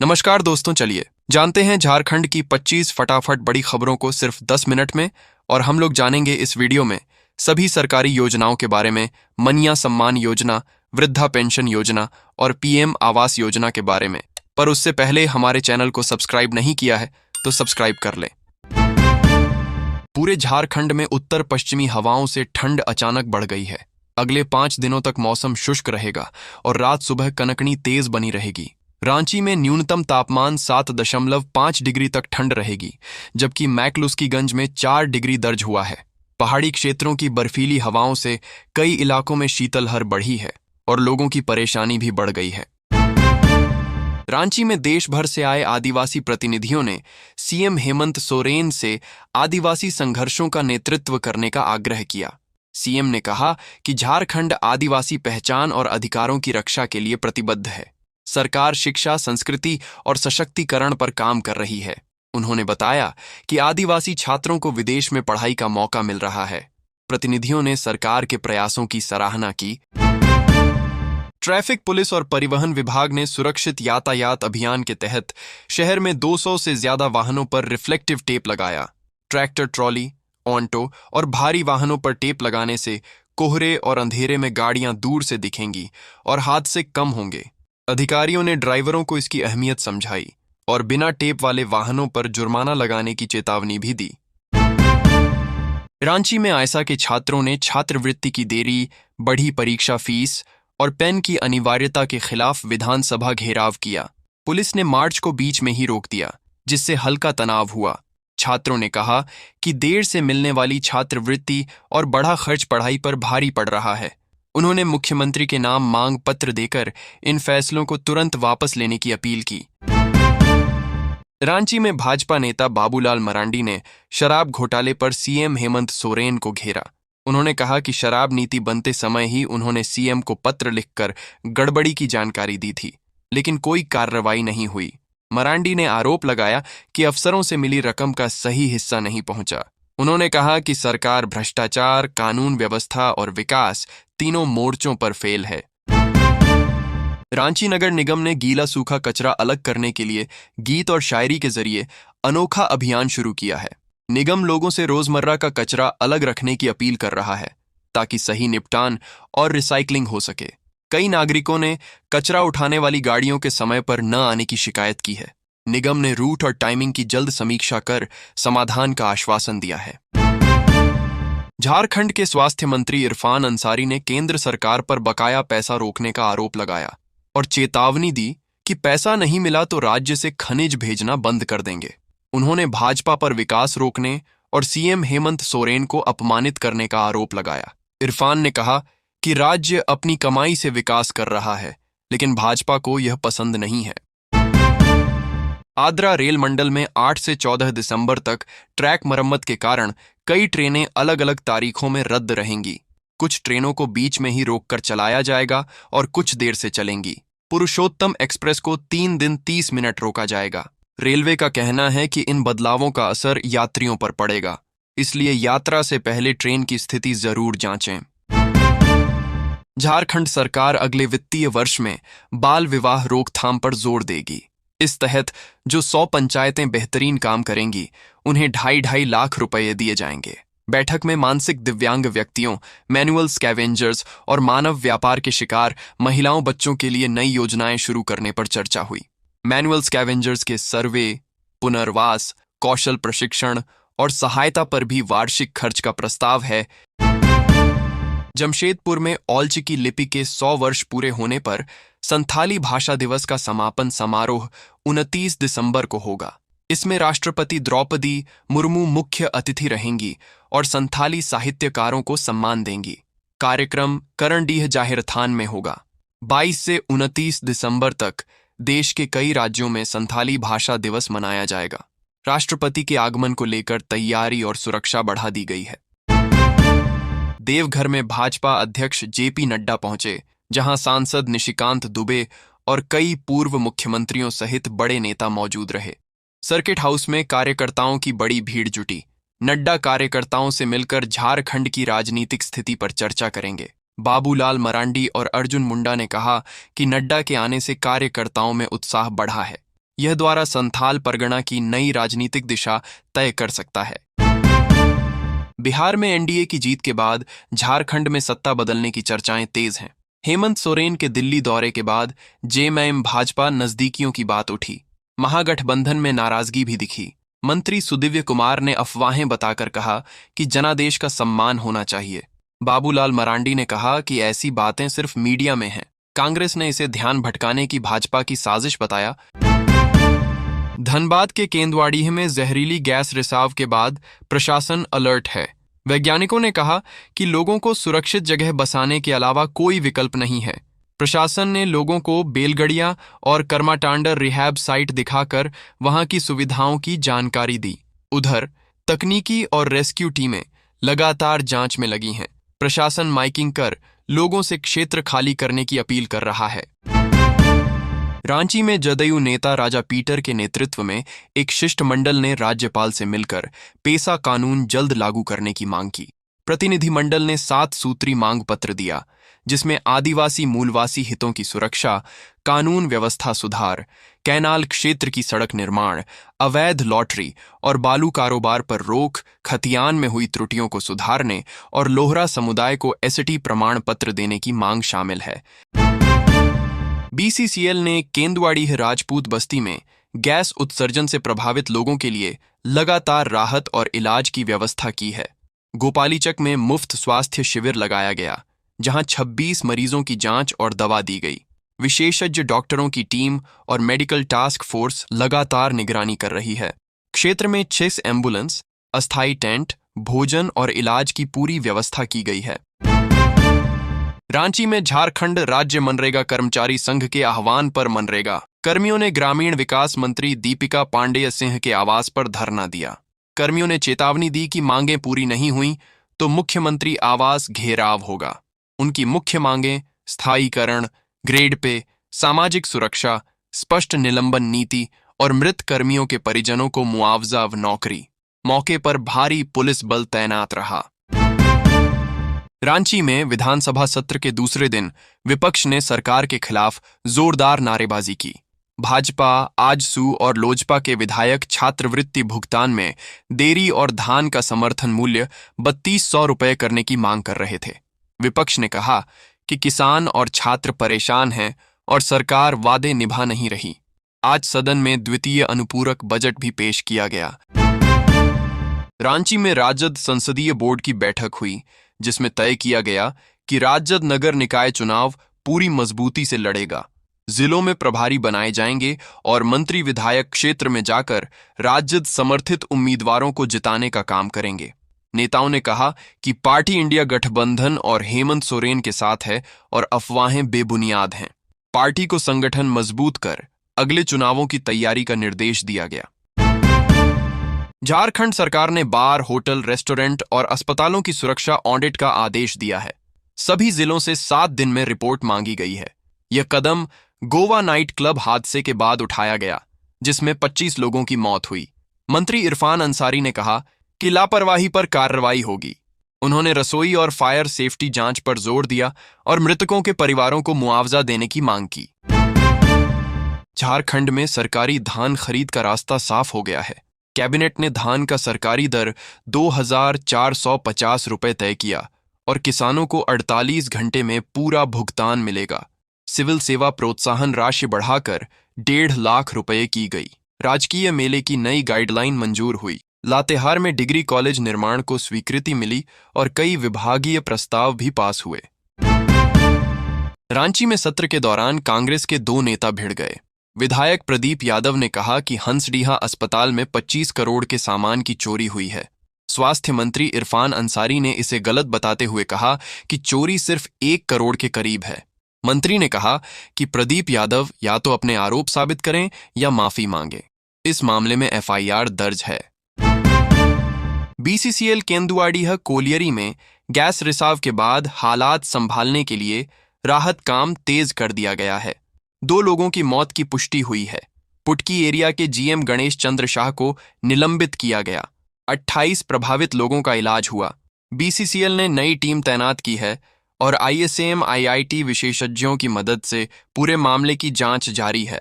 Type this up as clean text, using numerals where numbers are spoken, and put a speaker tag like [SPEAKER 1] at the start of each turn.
[SPEAKER 1] नमस्कार दोस्तों, चलिए जानते हैं झारखंड की 25 फटाफट बड़ी खबरों को सिर्फ 10 मिनट में। और हम लोग जानेंगे इस वीडियो में सभी सरकारी योजनाओं के बारे में, मनिया सम्मान योजना, वृद्धा पेंशन योजना और पीएम आवास योजना के बारे में। पर उससे पहले हमारे चैनल को सब्सक्राइब नहीं किया है तो सब्सक्राइब कर लें। पूरे झारखंड में उत्तर पश्चिमी हवाओं से ठंड अचानक बढ़ गई है। अगले 5 दिनों तक मौसम शुष्क रहेगा और रात सुबह कनकनी तेज बनी रहेगी। रांची में न्यूनतम तापमान 7.5 डिग्री तक ठंड रहेगी, जबकि मैकलुस्कीगंज में 4 डिग्री दर्ज हुआ है। पहाड़ी क्षेत्रों की बर्फीली हवाओं से कई इलाकों में शीतलहर बढ़ी है और लोगों की परेशानी भी बढ़ गई है। रांची में देश भर से आए आदिवासी प्रतिनिधियों ने सीएम हेमंत सोरेन से आदिवासी संघर्षों का नेतृत्व करने का आग्रह किया। सीएम ने कहा कि झारखंड आदिवासी पहचान और अधिकारों की रक्षा के लिए प्रतिबद्ध है। सरकार शिक्षा, संस्कृति और सशक्तिकरण पर काम कर रही है। उन्होंने बताया कि आदिवासी छात्रों को विदेश में पढ़ाई का मौका मिल रहा है। प्रतिनिधियों ने सरकार के प्रयासों की सराहना की। ट्रैफिक पुलिस और परिवहन विभाग ने सुरक्षित यातायात अभियान के तहत शहर में 200 से ज्यादा वाहनों पर रिफ्लेक्टिव टेप लगाया। ट्रैक्टर, ट्रॉली, ऑन्टो और भारी वाहनों पर टेप लगाने से कोहरे और अंधेरे में गाड़ियां दूर से दिखेंगी और हादसे कम होंगे। अधिकारियों ने ड्राइवरों को इसकी अहमियत समझाई और बिना टेप वाले वाहनों पर जुर्माना लगाने की चेतावनी भी दी। रांची में आयसा के छात्रों ने छात्रवृत्ति की देरी, बढ़ी परीक्षा फीस और पेन की अनिवार्यता के खिलाफ विधानसभा घेराव किया। पुलिस ने मार्च को बीच में ही रोक दिया, जिससे हल्का तनाव हुआ। छात्रों ने कहा कि देर से मिलने वाली छात्रवृत्ति और बढ़ा खर्च पढ़ाई पर भारी पड़ रहा है। उन्होंने मुख्यमंत्री के नाम मांग पत्र देकर इन फैसलों को तुरंत वापस लेने की अपील की। रांची में भाजपा नेता बाबूलाल मरांडी ने शराब घोटाले पर सीएम हेमंत सोरेन को घेरा। उन्होंने कहा कि शराब नीति बनते समय ही उन्होंने सीएम को पत्र लिखकर गड़बड़ी की जानकारी दी थी, लेकिन कोई कार्रवाई नहीं हुई। मरांडी ने आरोप लगाया कि अफसरों से मिली रकम का सही हिस्सा नहीं पहुंचा। उन्होंने कहा कि सरकार भ्रष्टाचार, कानून व्यवस्था और विकास तीनों मोर्चों पर फेल है। रांची नगर निगम ने गीला सूखा कचरा अलग करने के लिए गीत और शायरी के जरिए अनोखा अभियान शुरू किया है। निगम लोगों से रोजमर्रा का कचरा अलग रखने की अपील कर रहा है, ताकि सही निपटान और रिसाइकलिंग हो सके। कई नागरिकों ने कचरा उठाने वाली गाड़ियों के समय पर न आने की शिकायत की है। निगम ने रूट और टाइमिंग की जल्द समीक्षा कर समाधान का आश्वासन दिया है। झारखंड के स्वास्थ्य मंत्री इरफान अंसारी ने केंद्र सरकार पर बकाया पैसा रोकने का आरोप लगाया और चेतावनी दी कि पैसा नहीं मिला तो राज्य से खनिज भेजना बंद कर देंगे। उन्होंने भाजपा पर विकास रोकने और सीएम हेमंत सोरेन को अपमानित करने का आरोप लगाया। इरफान ने कहा कि राज्य अपनी कमाई से विकास कर रहा है, लेकिन भाजपा को यह पसंद नहीं है। आद्रा रेल मंडल में 8 से 14 दिसंबर तक ट्रैक मरम्मत के कारण कई ट्रेनें अलग अलग तारीखों में रद्द रहेंगी। कुछ ट्रेनों को बीच में ही रोककर चलाया जाएगा और कुछ देर से चलेंगी। पुरुषोत्तम एक्सप्रेस को 3 दिन 30 मिनट रोका जाएगा। रेलवे का कहना है कि इन बदलावों का असर यात्रियों पर पड़ेगा, इसलिए यात्रा से पहले ट्रेन की स्थिति जरूर जांचें। झारखंड सरकार अगले वित्तीय वर्ष में बाल विवाह रोकथाम पर जोर देगी। इस तहत जो 100 पंचायतें बेहतरीन काम करेंगी, उन्हें 2.5 लाख रुपए दिए जाएंगे। बैठक में मानसिक दिव्यांग व्यक्तियों, मैनुअल स्कैवेंजर्स और मानव व्यापार के शिकार महिलाओं, बच्चों के लिए नई योजनाएं शुरू करने पर चर्चा हुई। मैनुअल स्कैवेंजर्स के सर्वे, पुनर्वास, कौशल प्रशिक्षण और सहायता पर भी वार्षिक खर्च का प्रस्ताव है। जमशेदपुर में औलचिकी लिपि के 100 वर्ष पूरे होने पर संथाली भाषा दिवस का समापन समारोह 29 दिसंबर को होगा। इसमें राष्ट्रपति द्रौपदी मुर्मू मुख्य अतिथि रहेंगी और संथाली साहित्यकारों को सम्मान देंगी। कार्यक्रम करणडीह जाहिर थान में होगा। 22 से 29 दिसंबर तक देश के कई राज्यों में संथाली भाषा दिवस मनाया जाएगा। राष्ट्रपति के आगमन को लेकर तैयारी और सुरक्षा बढ़ा दी गई है। देवघर में भाजपा अध्यक्ष जेपी नड्डा पहुंचे, जहां सांसद निशिकांत दुबे और कई पूर्व मुख्यमंत्रियों सहित बड़े नेता मौजूद रहे। सर्किट हाउस में कार्यकर्ताओं की बड़ी भीड़ जुटी। नड्डा कार्यकर्ताओं से मिलकर झारखंड की राजनीतिक स्थिति पर चर्चा करेंगे। बाबूलाल मरांडी और अर्जुन मुंडा ने कहा कि नड्डा के आने से कार्यकर्ताओं में उत्साह बढ़ा है। यह द्वारा संथाल परगना की नई राजनीतिक दिशा तय कर सकता है। बिहार में एनडीए की जीत के बाद झारखंड में सत्ता बदलने की चर्चाएं तेज हैं। हेमंत सोरेन के दिल्ली दौरे के बाद जेएमएम भाजपा नजदीकियों की बात उठी। महागठबंधन में नाराजगी भी दिखी। मंत्री सुदिव्य कुमार ने अफवाहें बताकर कहा कि जनादेश का सम्मान होना चाहिए। बाबूलाल मरांडी ने कहा कि ऐसी बातें सिर्फ मीडिया में हैं। कांग्रेस ने इसे ध्यान भटकाने की भाजपा की साजिश बताया। धनबाद के केंदुआडीह में जहरीली गैस रिसाव के बाद प्रशासन अलर्ट है। वैज्ञानिकों ने कहा कि लोगों को सुरक्षित जगह बसाने के अलावा कोई विकल्प नहीं है। प्रशासन ने लोगों को बेलगड़िया और कर्माटांडर रिहैब साइट दिखाकर वहां की सुविधाओं की जानकारी दी। उधर तकनीकी और रेस्क्यू टीमें लगातार जांच में लगी हैं। प्रशासन माइकिंग कर लोगों से क्षेत्र खाली करने की अपील कर रहा है। रांची में जदयू नेता राजा पीटर के नेतृत्व में एक शिष्टमंडल ने राज्यपाल से मिलकर पेसा कानून जल्द लागू करने की मांग की। प्रतिनिधिमंडल ने 7 सूत्री मांग पत्र दिया, जिसमें आदिवासी मूलवासी हितों की सुरक्षा, कानून व्यवस्था सुधार, कैनाल क्षेत्र की सड़क निर्माण, अवैध लॉटरी और बालू कारोबार पर रोक, खतियान में हुई त्रुटियों को सुधारने और लोहरा समुदाय को एसटी प्रमाण पत्र देने की मांग शामिल है। बीसीसीएल ने केंदुआडीह राजपूत बस्ती में गैस उत्सर्जन से प्रभावित लोगों के लिए लगातार राहत और इलाज की व्यवस्था की है। गोपालीचक में मुफ्त स्वास्थ्य शिविर लगाया गया, जहां 26 मरीजों की जांच और दवा दी गई। विशेषज्ञ डॉक्टरों की टीम और मेडिकल टास्क फोर्स लगातार निगरानी कर रही है। क्षेत्र में 6 एम्बुलेंस, अस्थायी टेंट, भोजन और इलाज की पूरी व्यवस्था की गई है। रांची में झारखंड राज्य मनरेगा कर्मचारी संघ के आह्वान पर मनरेगा कर्मियों ने ग्रामीण विकास मंत्री दीपिका पांडेय सिंह के आवास पर धरना दिया। कर्मियों ने चेतावनी दी कि मांगें पूरी नहीं हुई तो मुख्यमंत्री आवास घेराव होगा। उनकी मुख्य मांगें स्थायीकरण, ग्रेड पे, सामाजिक सुरक्षा, स्पष्ट निलंबन नीति और मृत कर्मियों के परिजनों को मुआवजा व नौकरी। मौके पर भारी पुलिस बल तैनात रहा। रांची में विधानसभा सत्र के दूसरे दिन विपक्ष ने सरकार के खिलाफ जोरदार नारेबाजी की। भाजपा, आजसू और लोजपा के विधायक छात्रवृत्ति भुगतान में देरी और धान का समर्थन मूल्य 3200 रुपये करने की मांग कर रहे थे। विपक्ष ने कहा कि किसान और छात्र परेशान हैं और सरकार वादे निभा नहीं रही। आज सदन में द्वितीय अनुपूरक बजट भी पेश किया गया। रांची में राजद संसदीय बोर्ड की बैठक हुई, जिसमें तय किया गया कि राजद नगर निकाय चुनाव पूरी मजबूती से लड़ेगा। जिलों में प्रभारी बनाए जाएंगे और मंत्री विधायक क्षेत्र में जाकर राजद समर्थित उम्मीदवारों को जिताने का काम करेंगे। नेताओं ने कहा कि पार्टी इंडिया गठबंधन और हेमंत सोरेन के साथ है और अफवाहें बेबुनियाद हैं। पार्टी को संगठन मजबूत कर अगले चुनावों की तैयारी का निर्देश दिया गया। झारखंड सरकार ने बार, होटल, रेस्टोरेंट और अस्पतालों की सुरक्षा ऑडिट का आदेश दिया है। सभी जिलों से 7 दिन में रिपोर्ट मांगी गई है। यह कदम गोवा नाइट क्लब हादसे के बाद उठाया गया, जिसमें 25 लोगों की मौत हुई। मंत्री इरफान अंसारी ने कहा कि लापरवाही पर कार्रवाई होगी। उन्होंने रसोई और फायर सेफ्टी जांच पर जोर दिया और मृतकों के परिवारों को मुआवजा देने की मांग की। झारखंड में सरकारी धान खरीद का रास्ता साफ हो गया है। कैबिनेट ने धान का सरकारी दर 2450 रुपये तय किया और किसानों को 48 घंटे में पूरा भुगतान मिलेगा। सिविल सेवा प्रोत्साहन राशि बढ़ाकर 1.5 लाख रुपये की गई। राजकीय मेले की नई गाइडलाइन मंजूर हुई। लातेहार में डिग्री कॉलेज निर्माण को स्वीकृति मिली और कई विभागीय प्रस्ताव भी पास हुए। रांची में सत्र के दौरान कांग्रेस के 2 नेता भिड़ गए। विधायक प्रदीप यादव ने कहा कि हंसडीहा अस्पताल में 25 करोड़ के सामान की चोरी हुई है। स्वास्थ्य मंत्री इरफान अंसारी ने इसे गलत बताते हुए कहा कि चोरी सिर्फ 1 करोड़ के करीब है। मंत्री ने कहा कि प्रदीप यादव या तो अपने आरोप साबित करें या माफी मांगे। इस मामले में एफआईआर दर्ज है। बीसीसीएल केंदुआडीह कोलियरी में गैस रिसाव के बाद हालात संभालने के लिए राहत काम तेज कर दिया गया है। 2 लोगों की मौत की पुष्टि हुई है। पुटकी एरिया के जीएम गणेश चंद्र शाह को निलंबित किया गया। 28 प्रभावित लोगों का इलाज हुआ। बीसीसीएल ने नई टीम तैनात की है और आईएसएम आईआईटी विशेषज्ञों की मदद से पूरे मामले की जांच जारी है।